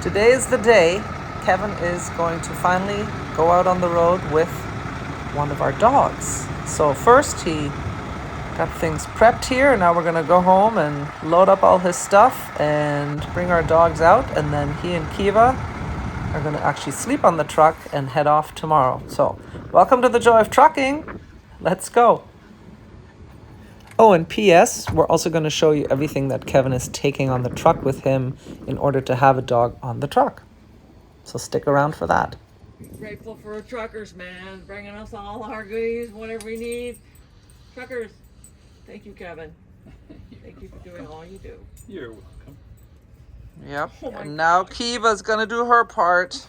Today is the day Kevin is going to finally go out on the road with one of our dogs. So first he got things prepped here, and now we're gonna go home and load up all his stuff and bring our dogs out, and then he and Kiva are gonna actually sleep on the truck and head off tomorrow. So welcome to the joy of trucking. Let's go. Oh, and P.S. we're also going to show you everything that Kevin is taking on the truck with him in order to have a dog on the truck. So stick around for that. Grateful for truckers, man, bringing us all our goodies, whatever we need. Truckers, thank you, Kevin. Thank you for doing all you do. You're welcome. Yep. Oh my And now gosh. Kiva's going to do her part.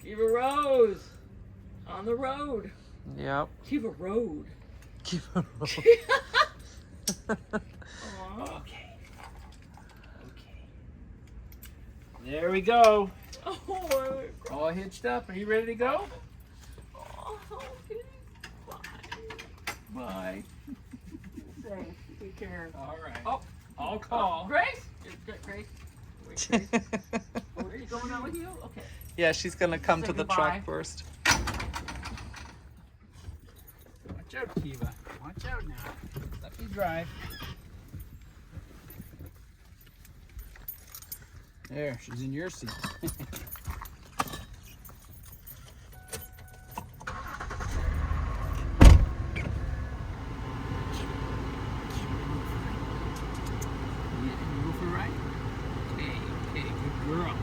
Kiva Rose on the road. Yep. Kiva Road. Kiva Rose. Aw. Okay. There we go. Oh, All hitched up. Are you ready to go? okay. Bye. Bye. Thanks. Take care. All right. Oh, I'll call. Grace? Grace? Wait, Grace. Oh, are you going out with you? Okay. Yeah, she's going to come Say to the goodbye. truck first. Watch out, Kiva. Watch out now. Let me drive. There, she's in your seat. Move her right. Okay, good girl.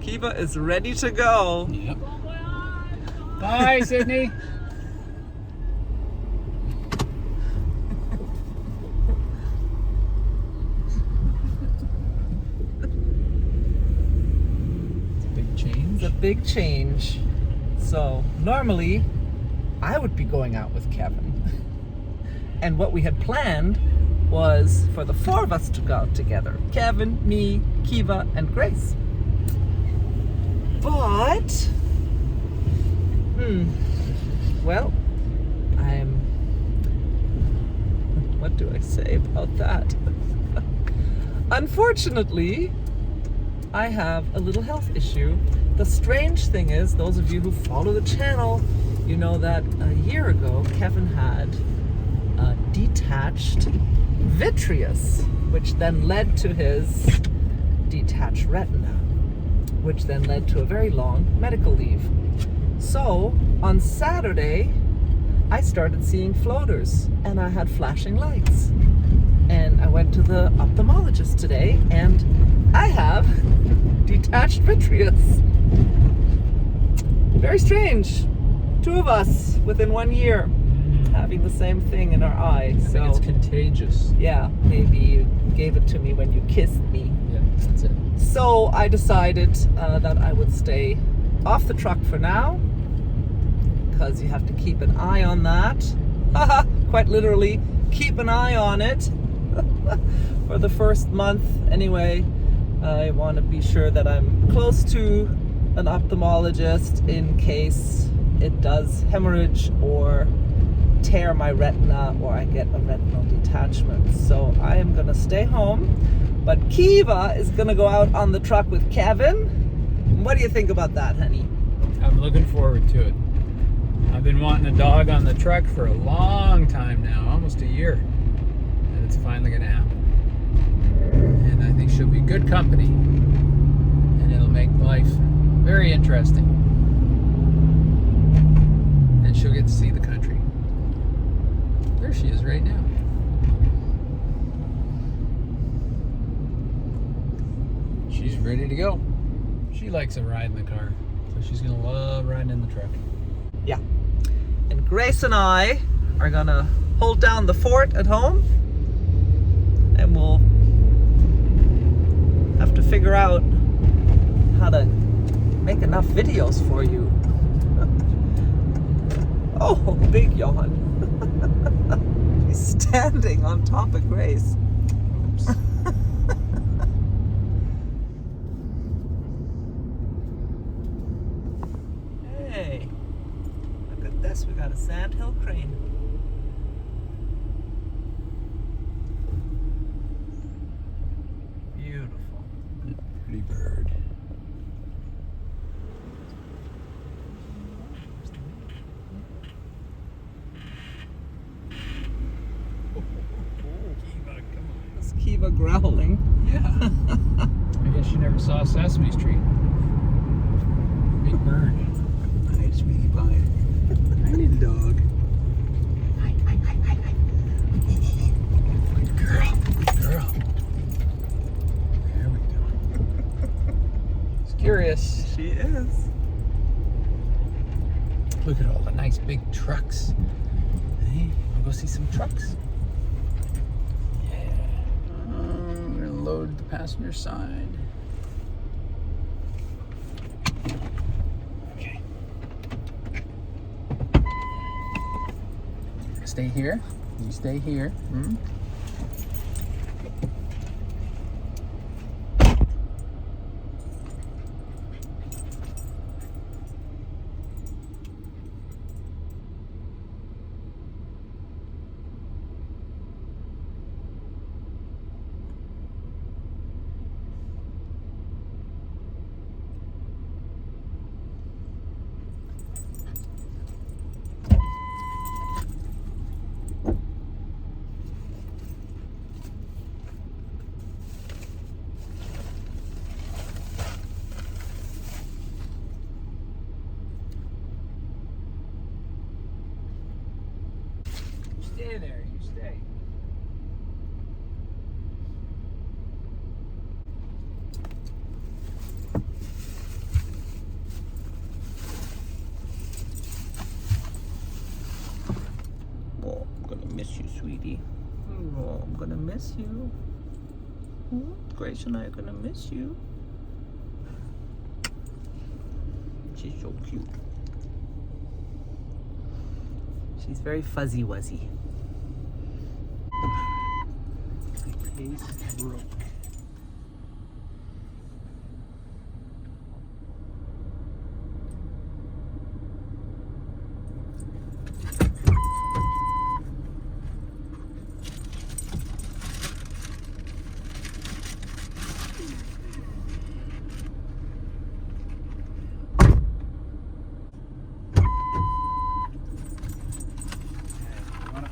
Kiva is ready to go. Yep. Bye, Sydney. It's a big change. It's a big change. So normally I would be going out with Kevin. And what we had planned was for the four of us to go out together. Kevin, me, Kiva, and Grace. But well, what do I say about that? Unfortunately, I have a little health issue. The strange thing is, those of you who follow the channel, you know that a year ago, Kevin had a detached vitreous, which then led to his detached retina, which then led to a very long medical leave. So on Saturday, I started seeing floaters and I had flashing lights. And I went to the ophthalmologist today and I have detached vitreous. Very strange. Two of us within 1 year having the same thing in our eye. I think it's contagious. Yeah, maybe you gave it to me when you kissed me. Yeah, that's it. So I decided that I would stay off the truck for now, because you have to keep an eye on that. Quite literally, keep an eye on it for the first month. Anyway, I want to be sure that I'm close to an ophthalmologist in case it does hemorrhage or tear my retina or I get a retinal detachment. So I am going to stay home, but Kiva is going to go out on the truck with Kevin. What do you think about that, honey? I'm looking forward to it. I've been wanting a dog on the truck for a long time now, almost a year. And it's finally going to happen. And I think she'll be good company. And it'll make life very interesting. And she'll get to see the country. There she is right now. She's ready to go. She likes a ride in the car, so she's gonna love riding in the truck. Yeah. And Grace and I are gonna hold down the fort at home, and we'll have to figure out how to make enough videos for you. Oh, big yawn. He's standing on top of Grace. Oops. Hey, look at this. We got a sandhill crane. Pretty bird. Kiva, come on. Is Kiva growling? Yeah. I guess she never saw Sesame Street. Big bird. Hi, sweetie pie. Hi, little dog. Hi, hi, hi, hi, hi. Good girl. Good girl. There we go. She's curious. She is. Look at all the nice big trucks. Hey, wanna go see some trucks? Yeah. We're gonna load the passenger side. Okay. Stay here. You stay here. Hmm? Stay there, you stay. Oh, I'm gonna miss you, sweetie. Oh, I'm gonna miss you. Grace and I are gonna miss you. She's so cute. She's very fuzzy wuzzy. My pace broke.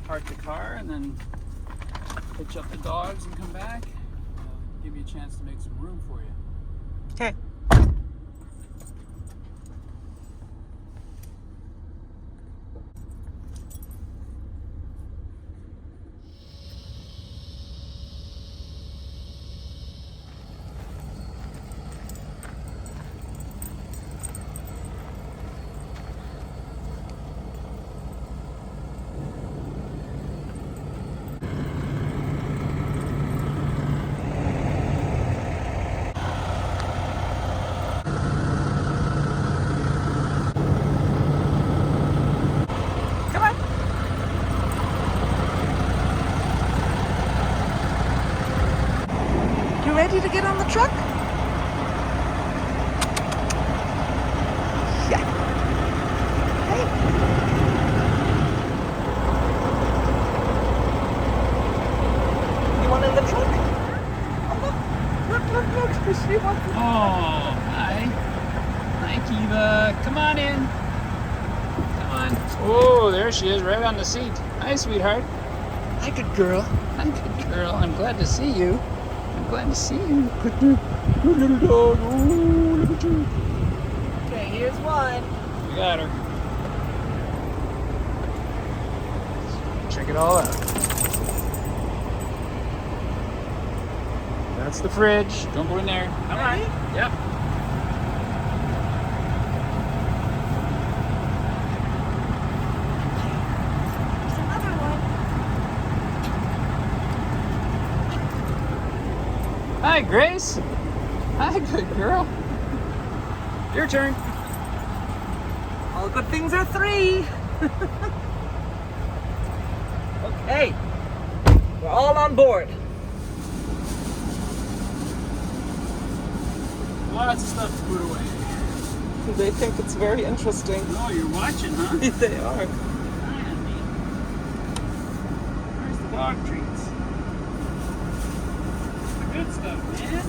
Park the car and then hitch up the dogs and come back. Give you a chance to make some room for you. Okay. Ready to get on the truck? Yeah. Hey. You want in the truck? Oh, look. She wants to. Oh, hi. Hi, Kiva. Come on in. Come on. Oh, there she is, right on the seat. Hi, sweetheart. Hi, good girl. Hi, good girl. I'm glad to see you. I'm glad to see you. Good little dog. Oh, look at you. Okay, here's one. We got her. Check it all out. That's the fridge. Don't go in there. Come on. Yep. There's another one. Hi, Grace. Hi, good girl. Your turn. All good things are three. Okay, we're all on board. Lots of stuff to put away. They think it's very interesting. Oh, you're watching, huh? They are. Where's the dog treats? The good stuff, man.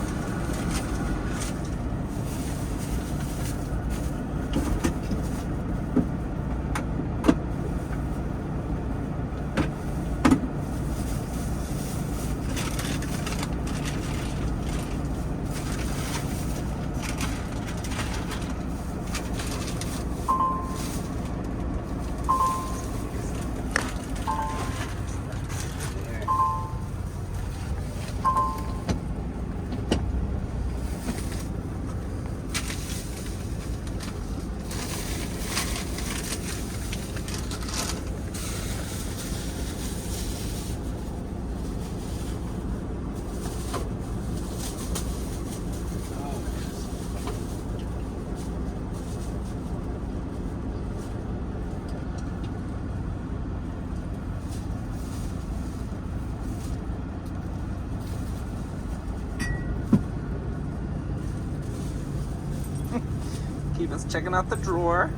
Kiva's checking out the drawer.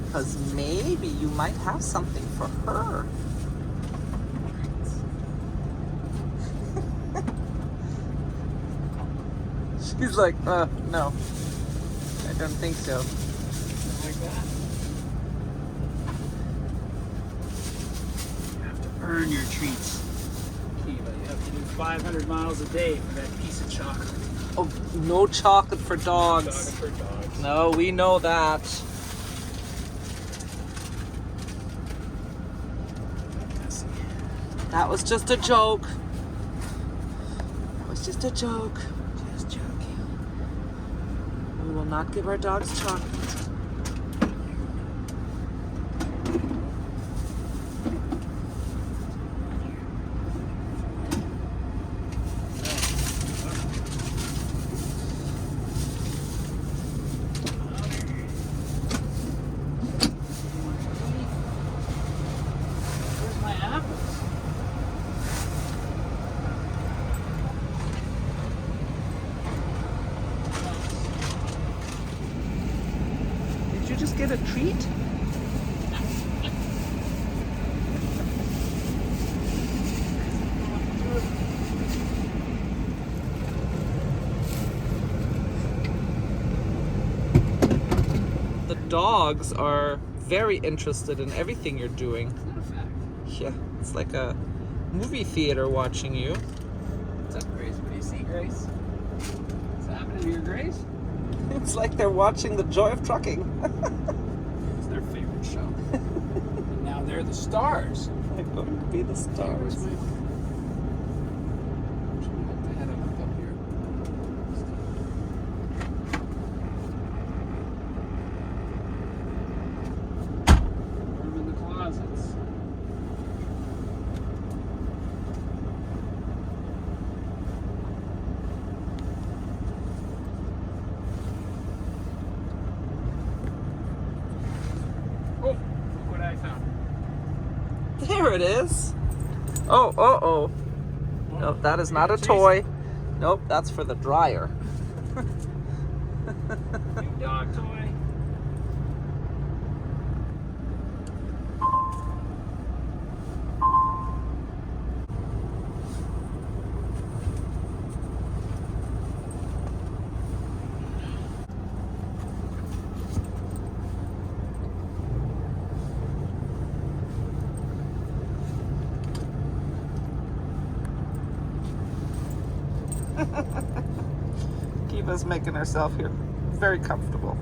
Because maybe you might have something for her. She's like, no, I don't think so. Like that. You have to earn your treats, Kiva. You have to do 500 miles a day for that piece of chocolate. Oh, no chocolate for dogs. Chocolate for dogs. No, we know that. That was just a joke. That was just a joke. Just joking. We will not give our dogs chocolate. Where's my apples? Did you just get a treat? The dogs are very interested in everything you're doing. It's not a fact. Yeah, it's like a movie theater watching you. What's up, Grace? What do you see, Grace? What's happening here, Grace? It's like they're watching The Joy of Trucking. It's their favorite show. And now they're the stars. They're going to be the stars. Should we have to head up here? Room in the closets. Oh, look what I found. There it is. Oh. No, that is not a toy. Nope, that's for the dryer. New dog toy. Kiva's making herself here very comfortable.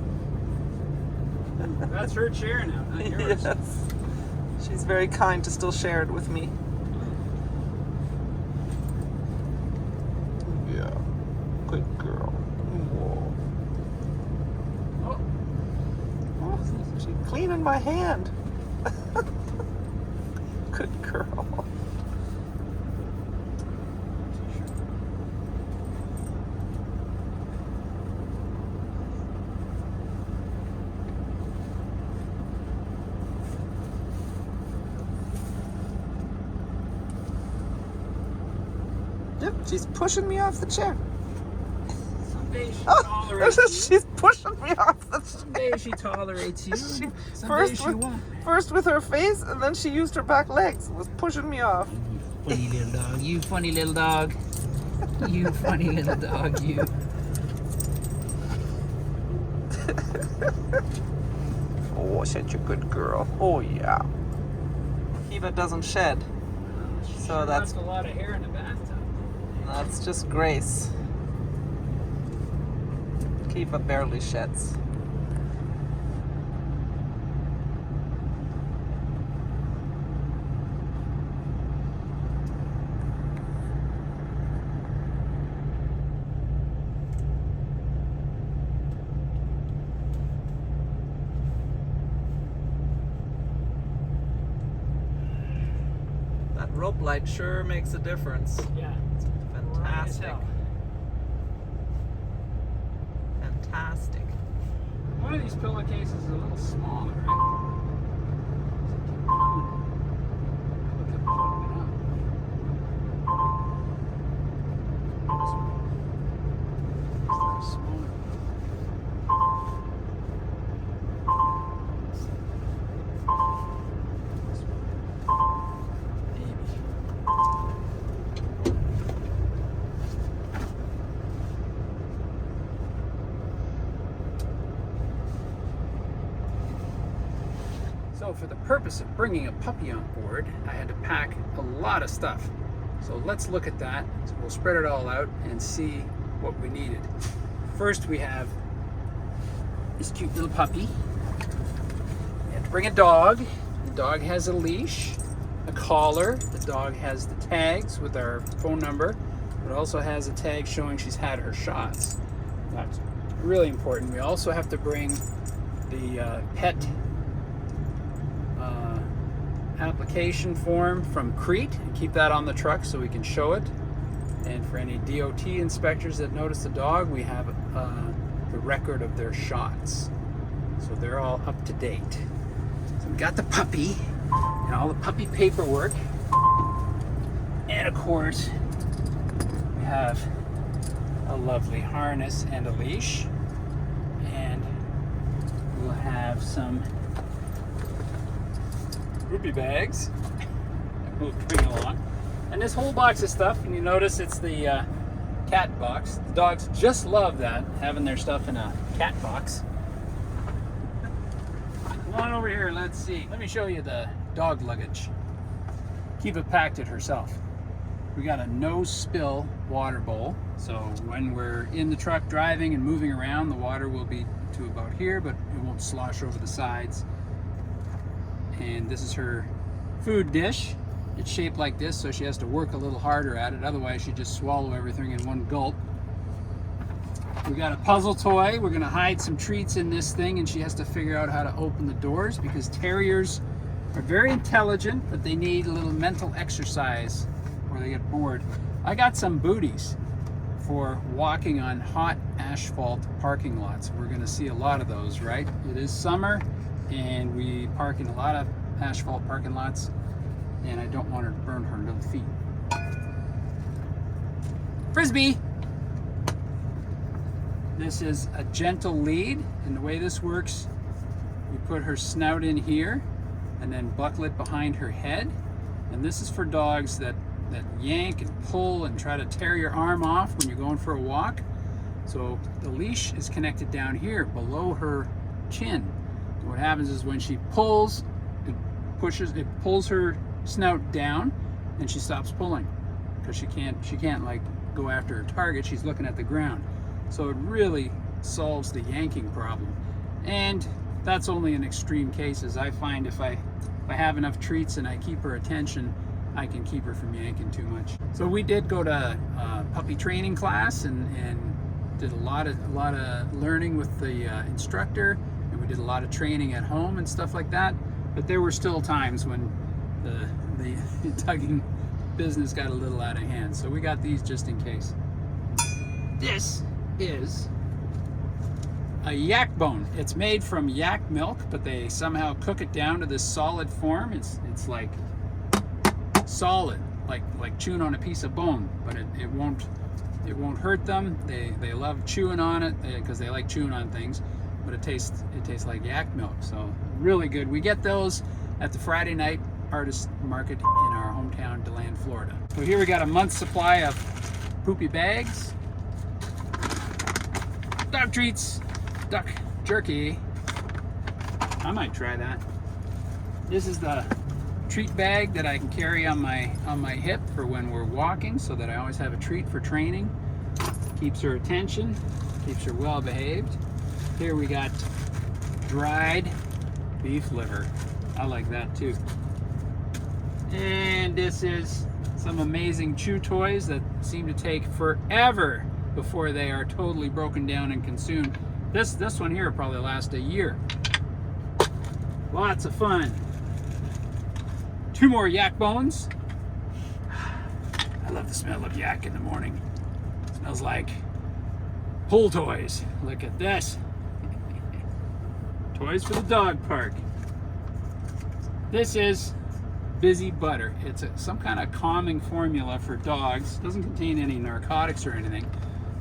That's her chair now, not yours. Yes. She's very kind to still share it with me. Yeah. Good girl. Whoa. Oh, she's cleaning my hand. Good girl. Yep, she's pushing me off the chair. Someday she Oh, tolerates you. she's pushing me off the chair. Someday she tolerates you. She- Someday she won't. First with her face, and then she used her back legs and was pushing me off. Funny little dog. You funny little dog. You funny little dog. You. Oh, such a good girl. Oh, yeah. Kiva doesn't shed. So that's a lot of hair in the bathtub. That's just Grace. Kiva barely sheds. That rope light sure makes a difference. Yeah. Fantastic. Fantastic. One of these pillowcases is a little smaller, right? Look at it up. purpose of bringing a puppy on board, I had to pack a lot of stuff. So let's look at that. So we'll spread it all out and see what we needed. First, we have this cute little puppy. We had to bring a dog. The dog has a leash, a collar. The dog has the tags with our phone number. It also has a tag showing she's had her shots. That's really important. We also have to bring the pet application form from Crete and keep that on the truck so we can show it. And for any DOT inspectors that notice the dog, we have the record of their shots. So they're all up to date. So we got the puppy and all the puppy paperwork. And of course, we have a lovely harness and a leash. And we'll have some groupie bags that we'll bring along. And this whole box of stuff, and you notice it's the cat box. The dogs just love that, having their stuff in a cat box. Come on over here, let's see. Let me show you the dog luggage. Kiva packed it herself. We got a no spill water bowl, so when we're in the truck driving and moving around, the water will be to about here, but it won't slosh over the sides. And this is her food dish. It's shaped like this, so she has to work a little harder at it, otherwise she'd just swallow everything in one gulp. We got a puzzle toy. We're gonna hide some treats in this thing, and she has to figure out how to open the doors, because terriers are very intelligent, but they need a little mental exercise or they get bored. I got some booties for walking on hot asphalt parking lots. We're gonna see a lot of those, right? It is summer, and we park in a lot of asphalt parking lots, and I don't want her to burn her little feet. Frisbee! This is a gentle lead, and the way this works, you put her snout in here and then buckle it behind her head. And this is for dogs that yank and pull and try to tear your arm off when you're going for a walk. So the leash is connected down here below her chin. And what happens is when she pulls, it pulls her snout down, and she stops pulling because she can't like go after her target. She's looking at the ground. So it really solves the yanking problem. And that's only in extreme cases. I find if I have enough treats and I keep her attention, I can keep her from yanking too much. So we did go to puppy training class and did a lot of learning with the instructor, and we did a lot of training at home and stuff like that. But there were still times when the tugging business got a little out of hand. So we got these just in case. This is a yak bone. It's made from yak milk, but they somehow cook it down to this solid form. It's like solid, like chewing on a piece of bone, but it won't hurt them. They love chewing on it because they like chewing on things, but it tastes like yak milk. So really good. We get those at the Friday night artist market in our hometown, DeLand, Florida. So here we got a month's supply of poopy bags, dog treats, duck jerky. I might try that. This is the treat bag that I can carry on my hip for when we're walking, so that I always have a treat for training. Keeps her attention, keeps her well behaved. Here we got dried beef liver. I like that too. And this is some amazing chew toys that seem to take forever before they are totally broken down and consumed. This one here will probably last a year. Lots of fun. 2 more yak bones. I love the smell of yak in the morning. It smells like pull toys. Look at this. Toys for the dog park. This is Busy Butter. It's some kind of calming formula for dogs. It doesn't contain any narcotics or anything.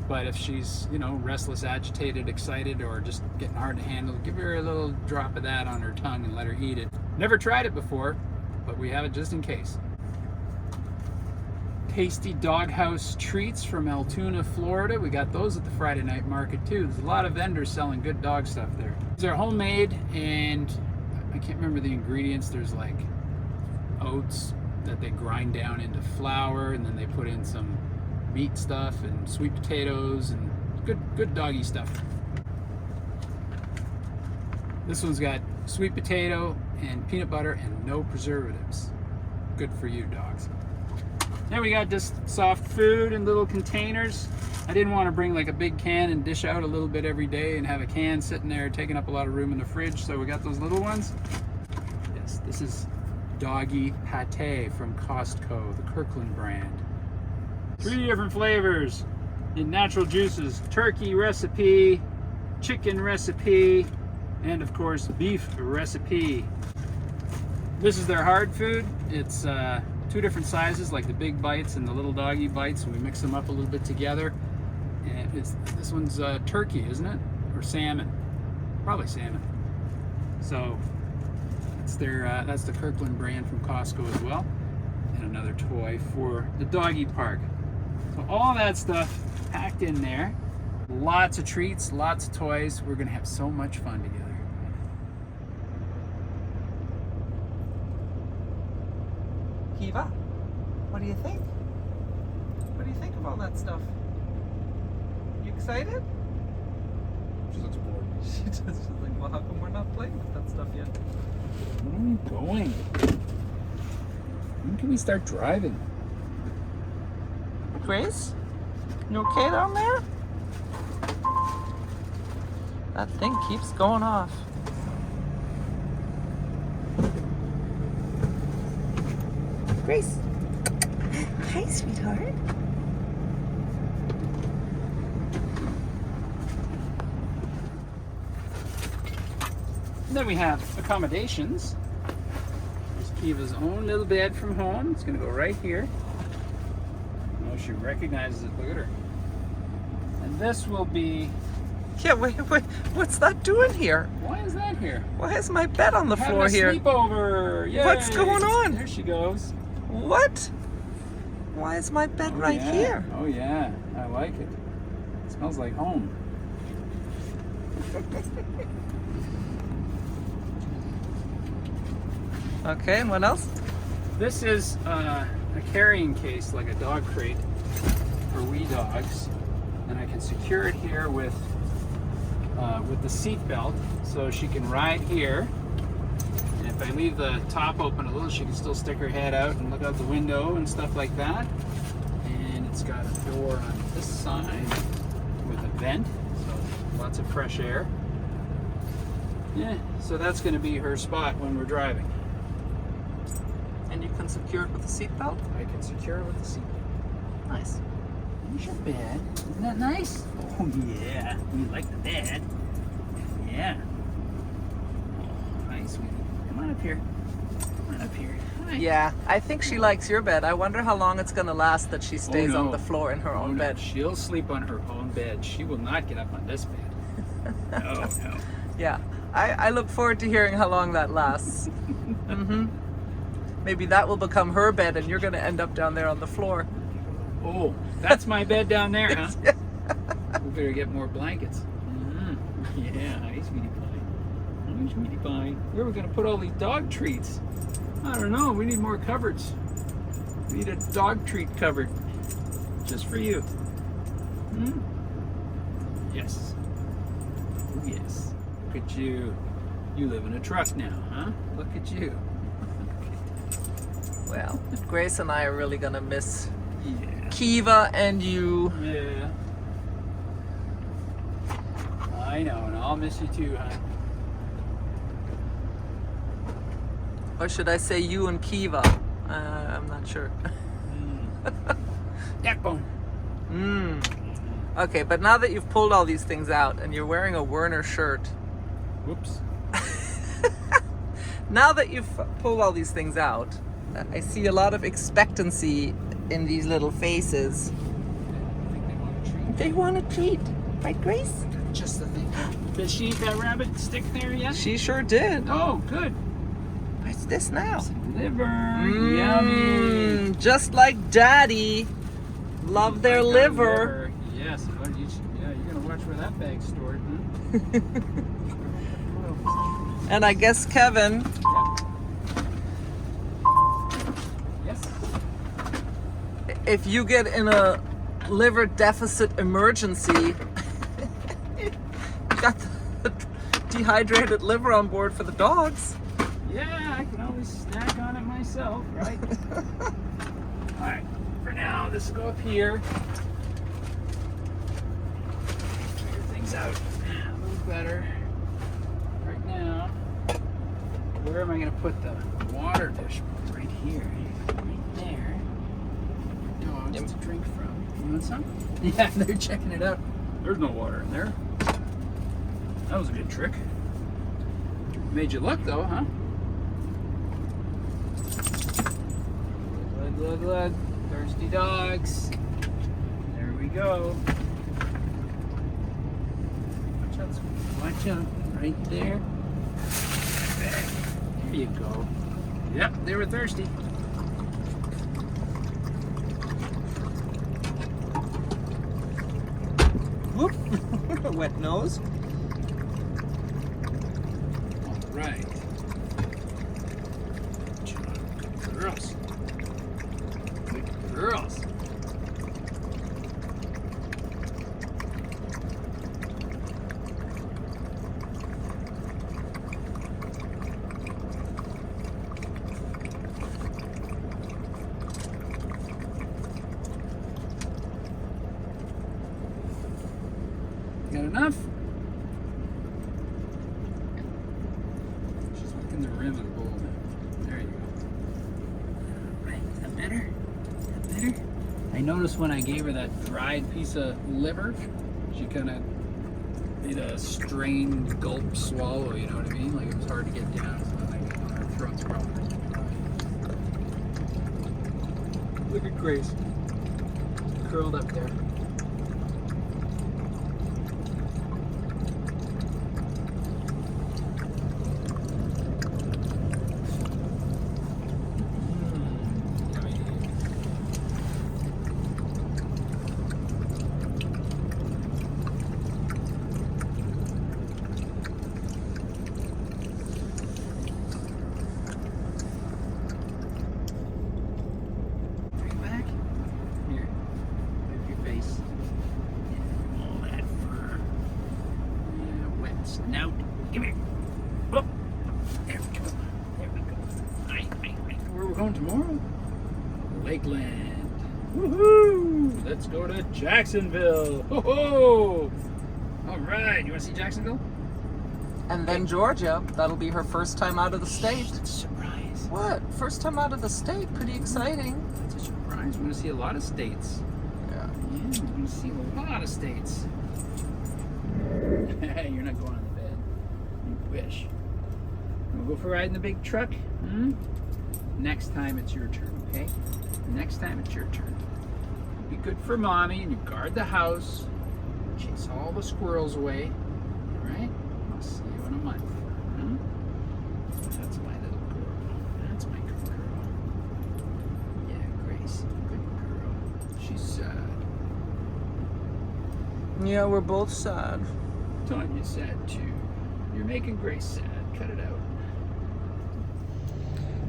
But if she's, restless, agitated, excited, or just getting hard to handle, give her a little drop of that on her tongue and let her eat it. Never tried it before, but we have it just in case. Tasty doghouse treats from Altoona, Florida. We got those at the Friday night market too. There's a lot of vendors selling good dog stuff there. These are homemade, and I can't remember the ingredients. There's like oats that they grind down into flour, and then they put in some meat stuff and sweet potatoes and good doggy stuff. This one's got sweet potato and peanut butter and no preservatives. Good for you, dogs. Then we got just soft food in little containers. I didn't want to bring like a big can and dish out a little bit every day and have a can sitting there taking up a lot of room in the fridge, so we got those little ones. Yes, this is doggy pate from Costco, the Kirkland brand. 3 different flavors in natural juices: turkey recipe, chicken recipe, and of course beef recipe. This is their hard food. It's 2 different sizes, like the big bites and the little doggy bites, and we mix them up a little bit together. And this one's turkey, isn't it? Or salmon? Probably salmon. So it's that's the Kirkland brand from Costco as well. And another toy for the doggy park. So all that stuff packed in there. Lots of treats, lots of toys. We're gonna have so much fun together. Kiva, what do you think? What do you think of all that stuff? You excited? She looks bored. She's like, well, how come we're not playing with that stuff yet? Where are we going? When can we start driving? Grace, you okay down there? That thing keeps going off. Grace. Hi, sweetheart. Then we have accommodations. There's Kiva's own little bed from home. It's going to go right here. Oh, she recognizes it. Look at her. And this will be... Yeah, wait. What's that doing here? Why is that here? Why is my bed on the floor here? Sleepover. Yay. What's going on? There she goes. What? Why is my bed right yeah. here? Oh yeah, I like it. It smells like home. Okay, and what else? This is a carrying case, like a dog crate for wee dogs, and I can secure it here with the seat belt, so she can ride here. And if I leave the top open a little, she can still stick her head out and look out the window and stuff like that. And it's got a door on this side with a vent, so lots of fresh air. Yeah, so that's going to be her spot when we're driving. And you can secure it with the seatbelt? I can secure it with the seatbelt. Nice. There's your bed. Isn't that nice? Oh yeah, you like the bed. Yeah. Oh, hi, sweetie. Come on up here. Come on up here. Hi. Yeah, I think she likes your bed. I wonder how long it's going to last that she stays on the floor in her own bed. She'll sleep on her own bed. She will not get up on this bed. No. Yeah, I look forward to hearing how long that lasts. Maybe that will become her bed and you're going to end up down there on the floor. Oh, that's my bed down there, huh? We better get more blankets. Yeah, hi, sweetie pie. Hi, sweetie pie. Where are we going to put all these dog treats? I don't know. We need more cupboards. We need a dog treat cupboard just for you. Yes. Oh, yes. Look at you. You live in a truck now, huh? Look at you. Well, Grace and I are really going to miss Yeah. Kiva and you. Yeah. I know, and I'll miss you too, huh? Or should I say you and Kiva? I'm not sure. Backbone. Okay, but now that you've pulled all these things out and you're wearing a Werner shirt. Whoops. Now that you've pulled all these things out, I see a lot of expectancy in these little faces. I think they want a treat. They want a treat. Right, Grace? Just the thing. Did she eat that rabbit stick there yet? She sure did. Oh, good. What's this now? Some liver. Yummy. Just like Daddy. Love their Like our liver. Yes. You're going to watch where that bag's stored, huh? And I guess Kevin, Yes. if you get in a liver deficit emergency, you got the dehydrated liver on board for the dogs. Yeah, I can always snack on it myself, right? Alright, for now, this will go up here. Figure things out a little better. Right now, where am I going to put the water dish? Right here. Right there. Dogs to drink from. You want some? Yeah, they're checking it out. There's no water in there. That was a good trick. Made you look though, huh? Look, look, look. Thirsty dogs. There we go. Watch out, sweetie. Watch out. Right there. There you go. Yep, they were thirsty. Whoop. Wet nose. All right. Good girls. Good girls. Got enough? She's licking the rim of the bowl now. There you go. Right, is that better? Is that better? I noticed when I gave her that dried piece of liver, she kind of did a strained gulp swallow, you know what I mean? Like it was hard to get down, so I think her throat's probably dry. Look at Grace. Curled up there. Snout. Come here. Oh, there we go. There we go. Where we're going tomorrow? Lakeland. Woohoo! Let's go to Jacksonville. Ho ho! All right. You want to see Jacksonville? And then Georgia. That'll be her first time out of the state. That's a surprise. What? First time out of the state? Pretty exciting. That's a surprise. We're going to see a lot of states. Yeah. Yeah, we're going to see a lot of states. You're not going on the bed. You wish. We'll go for a ride in the big truck. Hmm? Next time it's your turn, okay? Next time it's your turn. Be good for mommy and you guard the house. Chase all the squirrels away. Alright? I'll see you in a month. Hmm? That's my little girl. That's my good girl. Yeah, Grace. Good girl. She's sad. Yeah, we're both sad. Tanya's sad too. You're making Grace sad. Cut it out.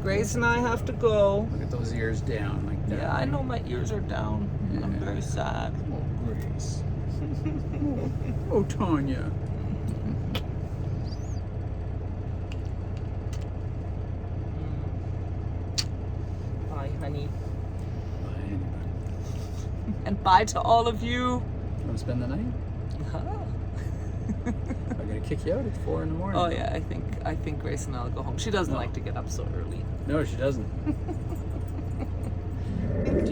Grace and I have to go. Look at those ears down like that. Yeah, I know my ears are down. Yeah. I'm very sad. Oh, Grace. Oh, Tanya. Bye, honey. Bye, anybody. And bye to all of you. Want to spend the night? I'm gonna kick you out at 4 in the morning. Oh yeah, I think Grace and I'll go home. She doesn't like to get up so early. No, she doesn't.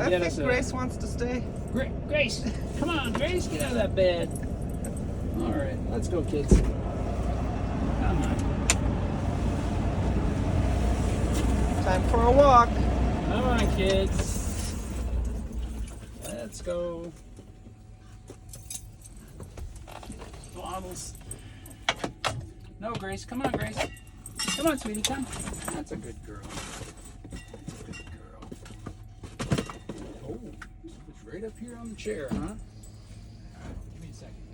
I think Grace wants to stay. Grace, come on, Grace, get out of that bed. All right, let's go, kids. Come on. Time for a walk. Come on, kids. Let's go. Bottles. No, Grace. Come on, Grace. Come on, sweetie. Come. That's a good girl. That's a good girl. Oh, it's right up here on the chair, huh? Give me a second.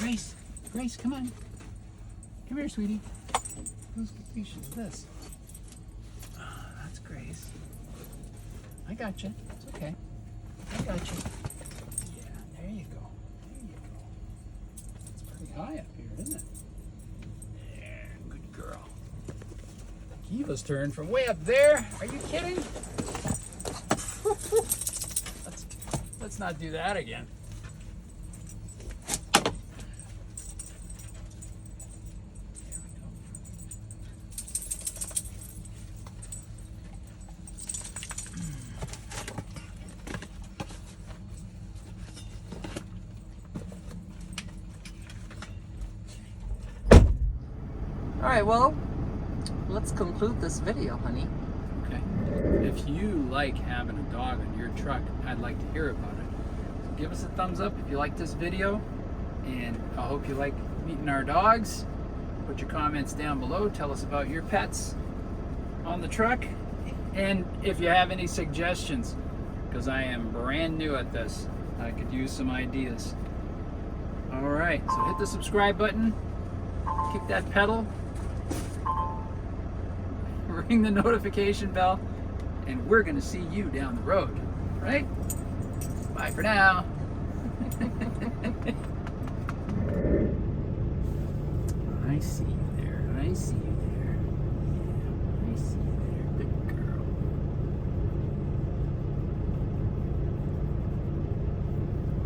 Grace, Grace, come on. Come here, sweetie. Whose leash is this? Oh, that's Grace. I got you. It's okay. I got you. Yeah, there you go. There you go. It's pretty high up here, isn't it? Yeah, good girl. Kiva's turn from way up there. Are you kidding? Let's not do that again. All right, well, let's conclude this video, honey. Okay. If you like having a dog on your truck, I'd like to hear about it. So give us a thumbs up if you like this video, and I hope you like meeting our dogs. Put your comments down below. Tell us about your pets on the truck, and if you have any suggestions, because I am brand new at this. I could use some ideas. All right, so hit the subscribe button, kick that pedal, ring the notification bell, and we're gonna see you down the road, right? Bye for now. I see you there. I see you there. Yeah, I see you there. Good girl.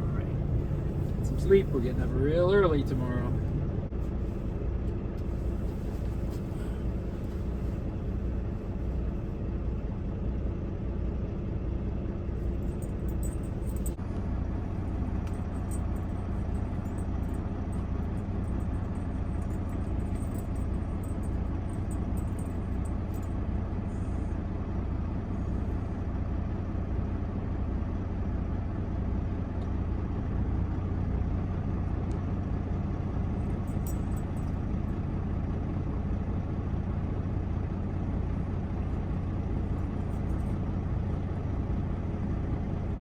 All right. Get some sleep. We're getting up real early tomorrow.